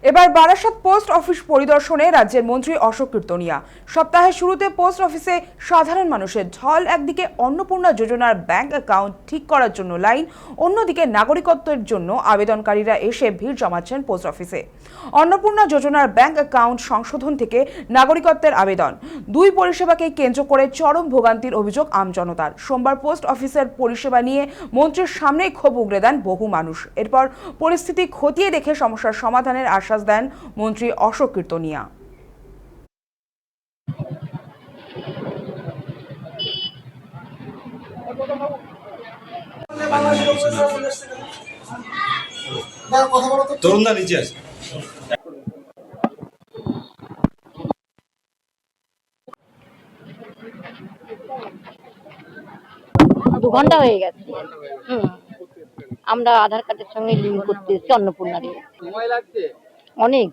এবার Barasat post office পরিদর্শনে রাজ্যের মন্ত্রী অশোক কীর্তনিয়া। সপ্তাহের শুরুতে পোস্ট অফিসে সাধারণ মানুষের ঢল। একদিকে অন্নপূর্ণা যোজনার ব্যাংক অ্যাকাউন্ট ঠিক করার জন্য লাইন, অন্যদিকে নাগরিকত্বের জন্য আবেদনকারীরা এসে ভিড় জমাচ্ছেন পোস্ট অফিসে। অন্নপূর্ণা যোজনার ব্যাংক অ্যাকাউন্ট সংশোধন থেকে নাগরিকত্বের আবেদন, দুই পরিষেবাকে কেন্দ্র করে চরম ভোগান্তির অভিযোগ আমজনতার। সোমবার পোস্ট অফিসের পরিষেবা নিয়ে মন্ত্রীর সামনেই ক্ষোভ উগরে দেন বহু মানুষ। এরপর পরিস্থিতি খতিয়ে দেখে সমস্যার সমাধানের আশ্বাস দেন মন্ত্রী অশোক কীর্তনিয়া। তরুণদা নিচে আছে। দু ঘন্টা হয়ে গেছে। আমরা আধার কার্ডের সঙ্গে লিঙ্ক করতে এসেছি অন্নপূর্ণা দিয়ে। সময় লাগছে অনেক,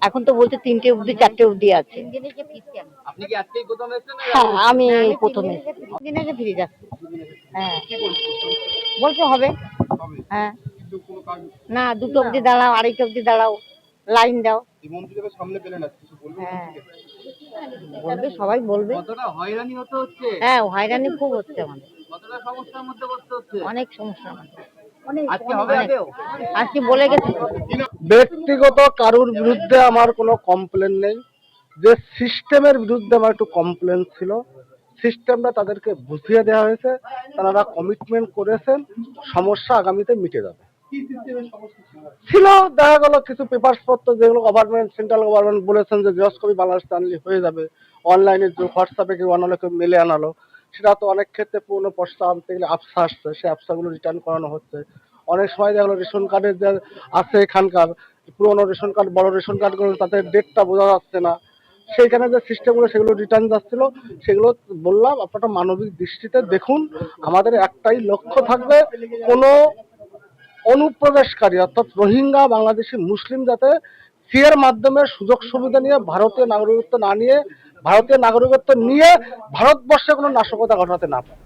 এখন তো বলছে 3টে অবধি 4টে অবধি আছে। আপনি কি আজকেই প্রথম এসেছেন? হ্যাঁ, আমি প্রথমে দিন আগে ফিরে যাচ্ছি। হ্যাঁ, বলছে হবে। হ্যাঁ, না 2টো অবধি দাঁড়াও, 2:30 অবধি দাঁড়াও, লাইন দাও। মন্ত্রীকে সামনে পেলেন না, কিছু বলবেন? হ্যাঁ, বলবে, সবাই বলবে। কতটা হয়রানি হতে হচ্ছে? হ্যাঁ, হয়রানি খুব হচ্ছে আমাদের, কতটা সমস্যার মধ্যে পড়তে হচ্ছে? অনেক সমস্যা আমাদের। আজকে হবে আগেও? আজকে বলে গেছে। ব্যক্তিগত কারুর বিরুদ্ধে আমার কোনো কমপ্লেন নেই, যে সিস্টেমের বিরুদ্ধে আমার একটু কমপ্লেন ছিল। সিস্টেমটা তাদেরকে বুঝিয়ে দেওয়া হয়েছে, তারা কমিটমেন্ট করেছেন, সমস্যা আগামীতে মিটে যাবে। ছিল দেখা গেল কিছু পেপারস পত্র যেগুলো গভর্নমেন্ট, সেন্ট্রাল গভর্নমেন্ট বলেছেন যে জেরক্স কপি বাংলাদেশ আনলে হয়ে যাবে, অনলাইনে হোয়াটসঅ্যাপে কেউ আনালো, কেউ মেলে আনালো, সেটা তো অনেক ক্ষেত্রে পুরোনো পয়সা আনতে গেলে আপসা আসছে, সেই আপসাগুলো রিটার্ন করানো হচ্ছে। অনেক সময় দেখা গেলো রেশন কার্ডের যে আছে এখানকার পুরোনো রেশন কার্ড, বড় রেশন কার্ডগুলো তাদের ডেটটা বোঝা যাচ্ছে না, সেইখানে যে সিস্টেমগুলো সেগুলো রিটার্ন যাচ্ছিল, সেগুলো বললাম আপনারা মানবিক দৃষ্টিতে দেখুন। আমাদের একটাই লক্ষ্য থাকবে, কোনো অনুপ্রবেশকারী অর্থাৎ রোহিঙ্গা বাংলাদেশি মুসলিম যাতে সিএর মাধ্যমে সুযোগ সুবিধা নিয়ে ভারতীয় নাগরিকত্ব না নিয়ে, ভারতীয় নাগরিকত্ব নিয়ে ভারতবর্ষে কোনো নাশকতা ঘটাতে না পারে।